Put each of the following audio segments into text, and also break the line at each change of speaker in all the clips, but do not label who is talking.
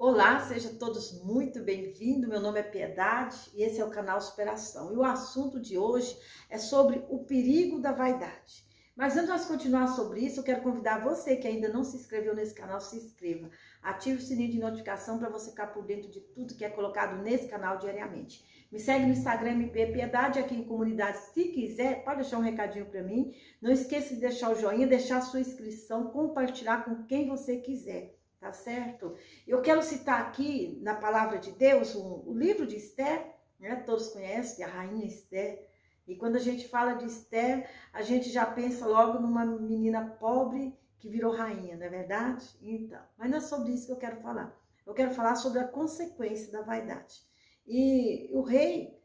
Olá, sejam todos muito bem-vindos. Meu nome é Piedade e esse é o canal Superação. E o assunto de hoje é sobre o perigo da vaidade. Mas antes de nós continuar sobre isso, eu quero convidar você que ainda não se inscreveu nesse canal, se inscreva. Ative o sininho de notificação para você ficar por dentro de tudo que é colocado nesse canal diariamente. Me segue no Instagram, MP Piedade, aqui em comunidade. Se quiser, pode deixar um recadinho para mim. Não esqueça de deixar o joinha, deixar a sua inscrição, compartilhar com quem você quiser. Tá certo? Eu quero citar aqui na palavra de Deus o livro de Esther, né? Todos conhecem, a rainha Esther. E quando a gente fala de Esther, a gente já pensa logo numa menina pobre que virou rainha, não é verdade? Então, mas não é sobre isso que eu quero falar. Eu quero falar sobre a consequência da vaidade. E o rei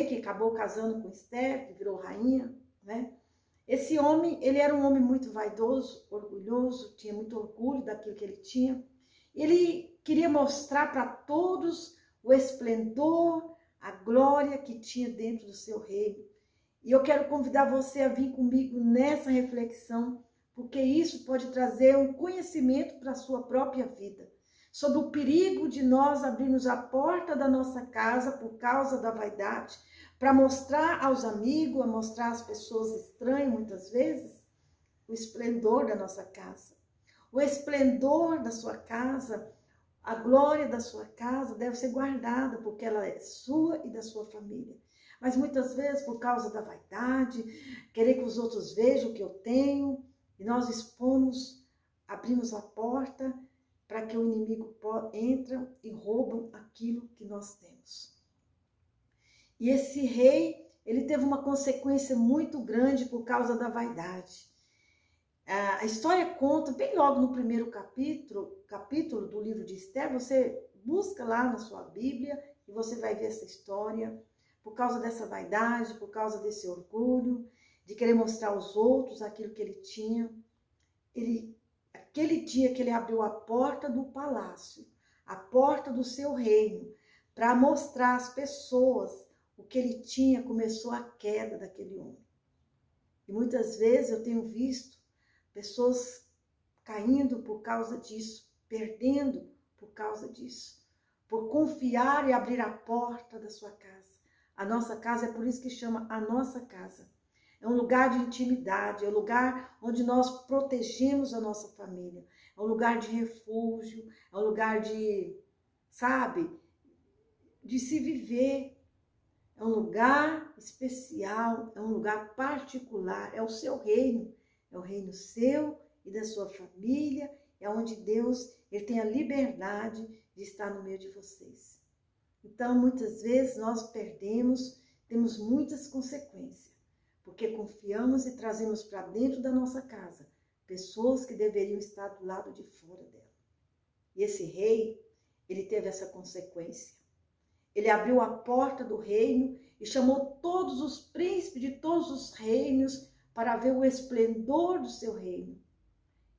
que acabou casando com Esther, que virou rainha, né? Esse homem, ele era um homem muito vaidoso, orgulhoso, tinha muito orgulho daquilo que ele tinha. Ele queria mostrar para todos o esplendor, a glória que tinha dentro do seu reino. E eu quero convidar você a vir comigo nessa reflexão, porque isso pode trazer um conhecimento para a sua própria vida, sobre o perigo de nós abrirmos a porta da nossa casa por causa da vaidade, para mostrar aos amigos, a mostrar às pessoas estranhas, muitas vezes, o esplendor da nossa casa. O esplendor da sua casa, a glória da sua casa deve ser guardada, porque ela é sua e da sua família. Mas muitas vezes, por causa da vaidade, querer que os outros vejam o que eu tenho, e nós expomos, abrimos a porta para que o inimigo entre e rouba aquilo que nós temos. E esse rei, ele teve uma consequência muito grande por causa da vaidade. A história conta, bem logo no primeiro capítulo do livro de Esther, você busca lá na sua Bíblia e você vai ver essa história. Por causa dessa vaidade, por causa desse orgulho, de querer mostrar aos outros aquilo que ele tinha. Aquele dia que ele abriu a porta do palácio, a porta do seu reino, para mostrar às pessoas o que ele tinha, começou a queda daquele homem. E muitas vezes eu tenho visto pessoas caindo por causa disso, perdendo por causa disso, por confiar e abrir a porta da sua casa. A nossa casa é por isso que chama a nossa casa. É um lugar de intimidade, é um lugar onde nós protegemos a nossa família. É um lugar de refúgio, é um lugar de, sabe, de se viver. É um lugar especial, é um lugar particular, é o seu reino. É o reino seu e da sua família, é onde Deus ele tem a liberdade de estar no meio de vocês. Então, muitas vezes nós perdemos, temos muitas consequências, porque confiamos e trazemos para dentro da nossa casa pessoas que deveriam estar do lado de fora dela. E esse rei, ele teve essa consequência. Ele abriu a porta do reino e chamou todos os príncipes de todos os reinos para ver o esplendor do seu reino.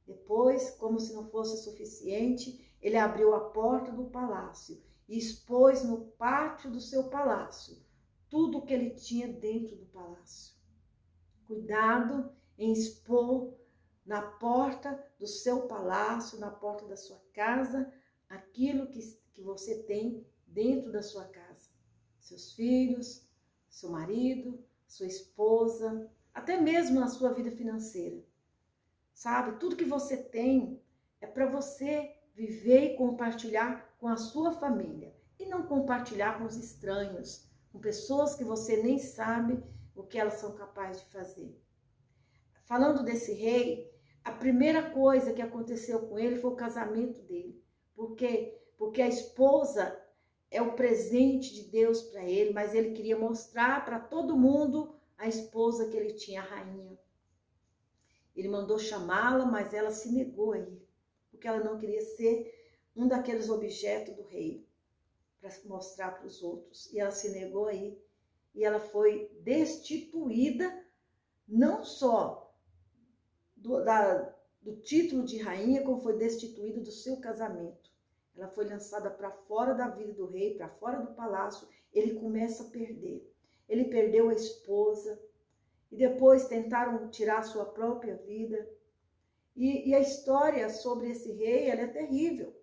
Depois, como se não fosse suficiente, ele abriu a porta do palácio e expôs no pátio do seu palácio tudo o que ele tinha dentro do palácio. Cuidado em expor na porta do seu palácio, na porta da sua casa, aquilo que você tem dentro da sua casa. Seus filhos, seu marido, sua esposa, até mesmo na sua vida financeira. Sabe, tudo que você tem é para você viver e compartilhar com a sua família. E não compartilhar com os estranhos, com pessoas que você nem sabe o que elas são capazes de fazer. Falando desse rei, a primeira coisa que aconteceu com ele foi o casamento dele. Por quê? Porque a esposa é o presente de Deus para ele, mas ele queria mostrar para todo mundo a esposa que ele tinha, a rainha. Ele mandou chamá-la, mas ela se negou a ir, porque ela não queria ser um daqueles objetos do rei, para mostrar para os outros. E ela se negou a ir, e ela foi destituída, não só do título de rainha, como foi destituída do seu casamento. Ela foi lançada para fora da vida do rei, para fora do palácio. Ele começa a perder. Ele perdeu a esposa. E depois tentaram tirar sua própria vida. E a história sobre esse rei, ela é terrível.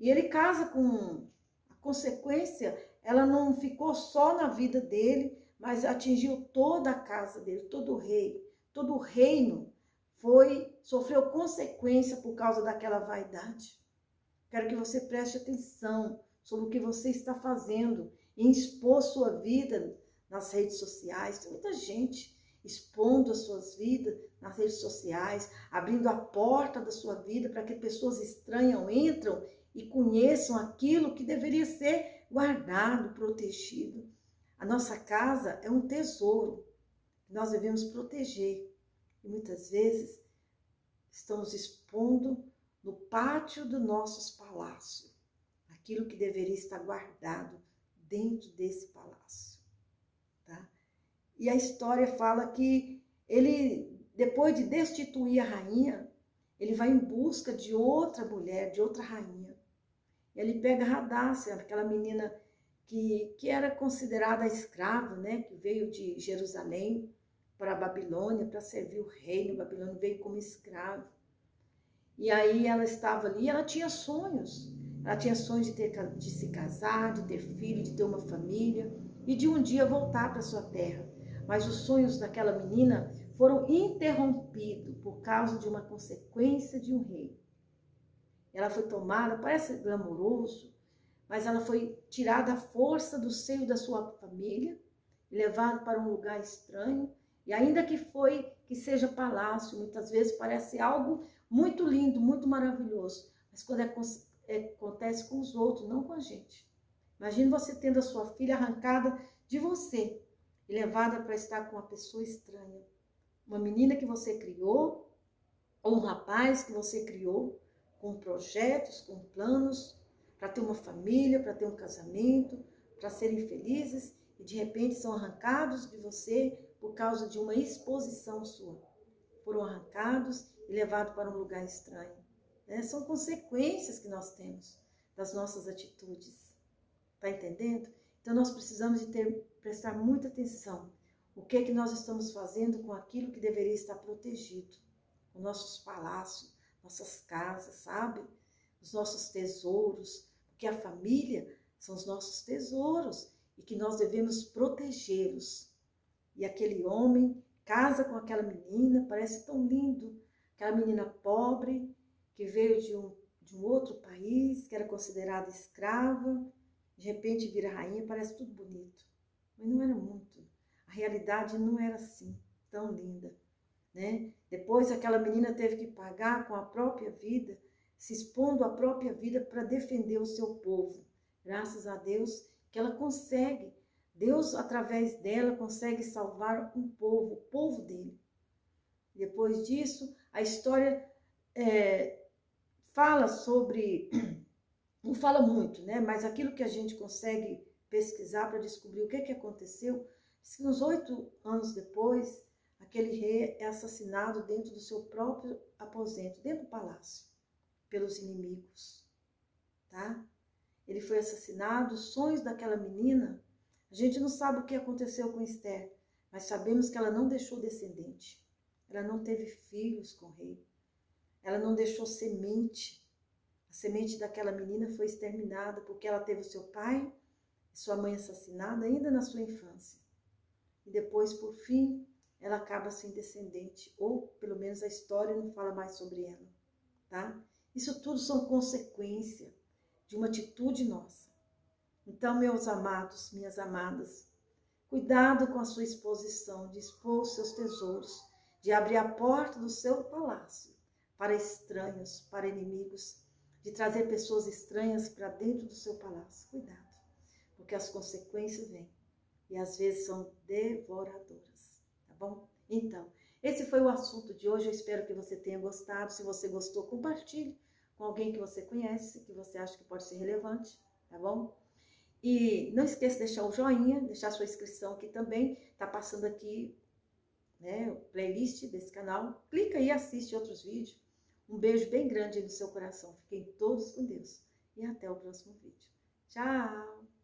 E ele casa com a consequência, ela não ficou só na vida dele, mas atingiu toda a casa dele, todo o reino sofreu consequência por causa daquela vaidade. Quero que você preste atenção sobre o que você está fazendo em expor sua vida nas redes sociais. Tem muita gente expondo as suas vidas nas redes sociais, abrindo a porta da sua vida para que pessoas estranhas entram e conheçam aquilo que deveria ser guardado, protegido. A nossa casa é um tesouro que nós devemos proteger. E muitas vezes estamos expondo no pátio dos nossos palácios aquilo que deveria estar guardado dentro desse palácio, tá? E a história fala que ele, depois de destituir a rainha, ele vai em busca de outra mulher, de outra rainha. E ele pega Radassa, aquela menina que era considerada escrava, né? Que veio de Jerusalém para a Babilônia, para servir o reino. A Babilônia veio como escrava. E aí ela estava ali, ela tinha sonhos. Ela tinha sonhos de se casar, de ter filho, de ter uma família e de um dia voltar para sua terra. Mas os sonhos daquela menina foram interrompidos por causa de uma consequência de um rei. Ela foi tomada, parece glamouroso, mas ela foi tirada à força do seio da sua família e levada para um lugar estranho. E ainda que seja palácio, muitas vezes parece algo muito lindo, muito maravilhoso. Mas quando acontece com os outros, não com a gente. Imagine você tendo a sua filha arrancada de você e levada para estar com uma pessoa estranha. Uma menina que você criou, ou um rapaz que você criou, com projetos, com planos, para ter uma família, para ter um casamento, para serem felizes, e de repente são arrancados de você por causa de uma exposição sua. Foram arrancados e levados para um lugar estranho. São consequências que nós temos das nossas atitudes. Está entendendo? Então nós precisamos prestar muita atenção. O que é que nós estamos fazendo com aquilo que deveria estar protegido? Os nossos palácios, nossas casas, sabe? Os nossos tesouros. Porque a família são os nossos tesouros e que nós devemos protegê-los. E aquele homem casa com aquela menina, parece tão lindo. Aquela menina pobre que veio de um outro país, que era considerada escrava, de repente vira rainha, parece tudo bonito. Mas não era muito. A realidade não era assim, tão linda, né? Depois aquela menina teve que pagar com a própria vida, se expondo à própria vida para defender o seu povo. Graças a Deus que ela consegue, Deus através dela consegue salvar um povo, o povo dele. Depois disso, a história fala sobre, não fala muito, né? Mas aquilo que a gente consegue pesquisar para descobrir o que aconteceu, diz que uns 8 anos depois, aquele rei é assassinado dentro do seu próprio aposento, dentro do palácio, pelos inimigos, tá? Ele foi assassinado, os sonhos daquela menina, a gente não sabe o que aconteceu com Esther, mas sabemos que ela não deixou descendente, ela não teve filhos com o rei, ela não deixou semente. A semente daquela menina foi exterminada porque ela teve o seu pai e sua mãe assassinada ainda na sua infância. E depois, por fim, ela acaba sem descendente, ou pelo menos a história não fala mais sobre ela, tá? Isso tudo são consequência de uma atitude nossa. Então, meus amados, minhas amadas, cuidado com a sua exposição, de expor os seus tesouros, de abrir a porta do seu palácio para estranhos, para inimigos, de trazer pessoas estranhas para dentro do seu palácio. Cuidado, porque as consequências vêm e às vezes são devoradoras, tá bom? Então, esse foi o assunto de hoje. Eu espero que você tenha gostado. Se você gostou, compartilhe com alguém que você conhece, que você acha que pode ser relevante, tá bom? E não esqueça de deixar o joinha, deixar sua inscrição aqui também. Tá passando aqui, né, o playlist desse canal. Clica aí e assiste outros vídeos. Um beijo bem grande no seu coração. Fiquem todos com Deus. E até o próximo vídeo. Tchau!